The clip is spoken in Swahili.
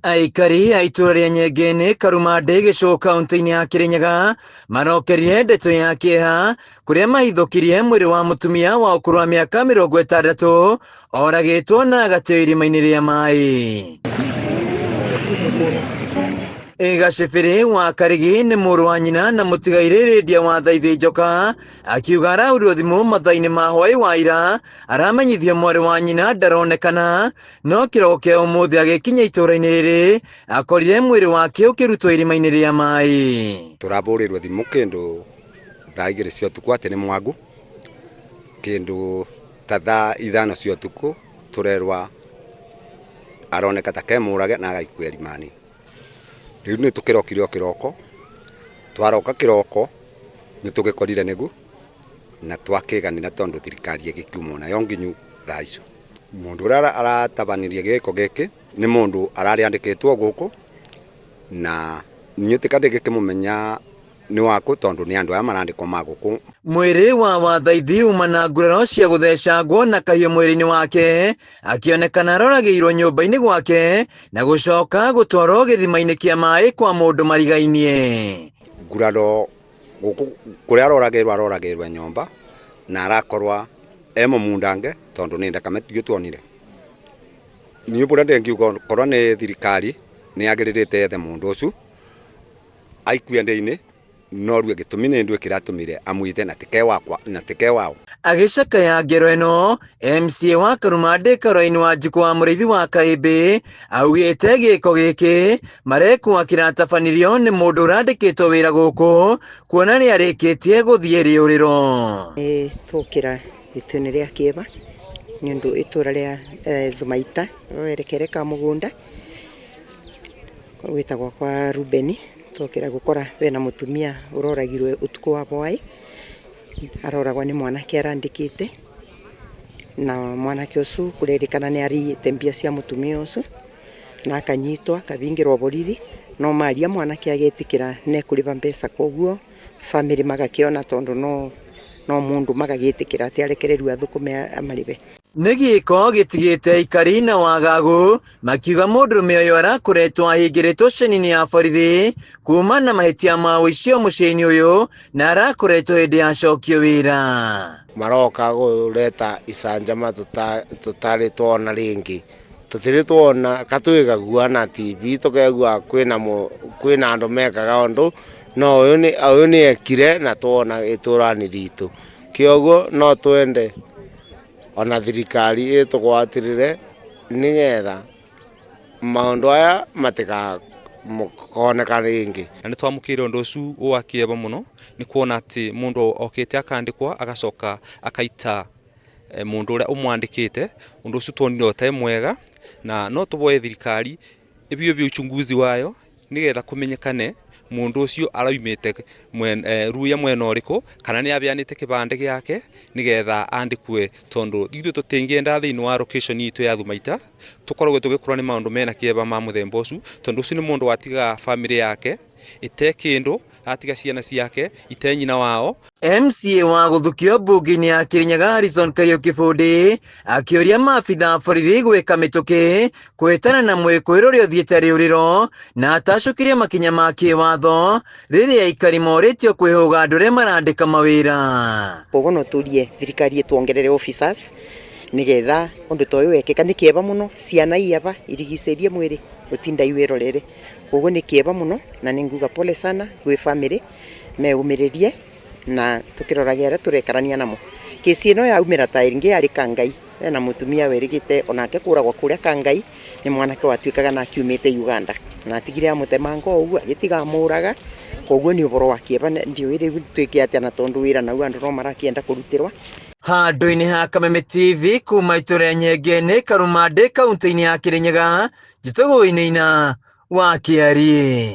Aikari a itura ria Nyengene Karumande Gĩcũũ kaunti-inĩ ya Kirinyaga marokerie ndeto ya kĩeha kuria mahithũkirie mwĩrĩ wa mũtumia wa ũkũrũ wa mĩaka 60 oragĩtwo na agateo irima-inĩ rĩa maĩ. Gacibĩrĩ wa Karigi nĩ mũrũ wa nyina na mũtigairĩ Lydia wa Thaithi Njoka akiuga arahũrirwo thimũ mathaa-inĩ ma hwaĩ wa ira aramenyithio mwarĩ wa nyina ndaronekana, no kĩroko kĩa ũmũthĩ agĩkinya itũra-inĩ rĩrĩ akorire mwĩrĩ wake ũkĩrutwo irima-inĩ rĩa maĩ. Turabũrĩrwo thimũ kĩndũ thaa 2 cia ũtukũ atĩ nĩ mwangu, kĩndũ ta thaa 5 cia ũtukũ turerwa aroneka ta kemũrage na agaikua irima-inĩ. Rĩu nĩ tũkĩrokire kĩroko, twaroka kĩroko nĩ tũgĩkorire nĩgu na twakĩganĩra tondũ thirikari ĩgĩkiuma nayo nginyu thaa icio. Mũndũ ũrĩa aratabanirie gĩko gĩkĩ nĩ mũndũ ararĩ andĩkĩtwo gũkũ na niĩ tikĩmũmenya nĩ wakũ tondũ nĩ andũ aya marandĩkwo magũkũ. Mwĩrĩ wa Thaithi uma na nguraro cia gũthecangwo na kahiũ mwĩrĩ-inĩ wake akĩonekana aroragĩirwo nyũmba-inĩ gwake na gũcoka gũtwarwo gĩthima-inĩ kĩa maĩ kwa mũndũ marigainie. Nguraro gũkũ kũrĩa aroragĩirwo nyũmba na arakorwa mũmundange tondũ nĩ ndakame tuonire. Niĩ bũrĩa ndĩngiuga korwo nĩ thirikari nĩ yagĩrĩrĩte ethe mũndũ ũcio aikue ndĩ-inĩ no rĩu gĩtũmi nĩ ndũ kĩratũmire amwĩte na tike wao. Agĩcakaya ngero ĩno MCA wa Karumande Caroline Wanjiku wa mũrĩithi wa Kaĩmbĩ augĩte gĩko gĩkĩ marekwo kĩratabanirio nĩ mũndũ ũrandĩkĩtwo wĩra gũkũ kuona nĩ arĩkĩtie gũthiĩ rĩũrĩro. Tũkĩra itũnĩ rĩa kĩeba nĩ ũndũ itũra rĩa Thumaita werekere ka mũgũnda gwĩtagwo kwa Rubeni. Tũkĩra gũkora wena mũtumia ũroragirwe ũtukũ wa hwaĩ, aroragwa nĩ mwanake arandĩkĩte na mwanake ũcio kũrerĩkana nĩ arĩte mbia cia mũtumia ũcio na akanyitwa akabingĩrwo borithi, no maria mwanake agetĩkĩra nekũrĩba mbeca, koguo family magakĩona tondũ no mũndũ magagĩtĩkĩra atĩ arekererio athũkũme amarĩbe. Nĩ gĩko gĩtigĩte aikari na wagagu makiuga mũndũrũme ũyũ arakoretwo ahingĩrĩtwo ceni-inĩ ya borithi kuma na mahĩtia ma ũici mũciĩ-inĩ ũyũ na arakoretwo hĩndĩ yacokio wĩra. Maroka gũreta icanjama tũtarĩ tuona rĩngĩ, tũtirĩ tuona katwĩgagua na TV tũkegua kwĩna andũ mekaga ũndũ, no ũyũ nĩ ekire na tuona itũra-inĩ ritũ, kĩoguo no twende ona thirikari ĩtũgwatirire nĩgetha maũndũ aya matigakoneka rĩngĩ. Na nĩ twamũkĩire ũndũ ũcio wa kĩeba mũno nĩ kuona atĩ mũndũ okĩte akandĩkwa agacoka akaita mũndũ ũrĩa ũmwandĩkĩte. Ũndũ ũcio tuonire ũtarĩ mwega na no tũboe thirikari ĩbio uchunguzi wayo nĩgetha kũmenyekane mũndũ ũcio araumĩte ruya mwena ũrĩkũ kana nĩ abeanĩte kĩbande gĩake nĩgetha andĩkwe, tondũ ithuĩ tũtingĩenda thĩinĩ wa location itũ ya Thumaita tũkoragwo tũgĩkorwo nĩ maũndũ mena kĩeba ma mũthemba ũcio, tondũ ũcio nĩ mũndũ watiga family yake ĩte kĩndũ, atiga ciana ciake ite nyina wao. MCA wa gũthukio mbunge-inĩ ya Kirinyaga Harrison Kariuki Bundi akĩũria maabitha borithi gwĩka mĩtũkĩ kwĩtana na mwĩkũĩrwo ũrĩa ũthiĩte rĩũrĩro na atacokirie makinya ma kĩwatho rĩrĩa aikari morĩtio kwĩhũga andũ arĩa marandĩka mawĩra. Koguo no tũrie thirikari ĩtuongerere officers nĩgetha ũndũ ta ũyũ wekĩka. Nĩ kĩeba mũno ciana iaba irigicĩrie mwĩrĩ gũtinda iwĩrorere, koguo nĩ kĩeba mũno na nĩ nguga pole sana gwĩ family meumĩrĩrie na tũkĩroragia arĩa tũrekarania namo. Kesi ĩno yaumĩra ta ĩngĩ yarĩ Kangai na mũtumia werĩgĩte onake kũragwo kũrĩa Kangai nĩ mwanake watuĩkaga na akiumĩte Uganda na atigire amũtemanga ũguo agĩtiga mũraga, koguo nĩ ũboro wa kĩeba. Ndiũĩ rĩu tuĩke atĩa na tondũ wĩra nau andũ no marakĩenda kũrutĩrwa. Handũ-inĩ ha Kameme TV kuma itũra rĩa Nyengene Karumande kaunti-inĩ ya Kirinyaga, njĩtagwo Wainaina wa Kĩarie.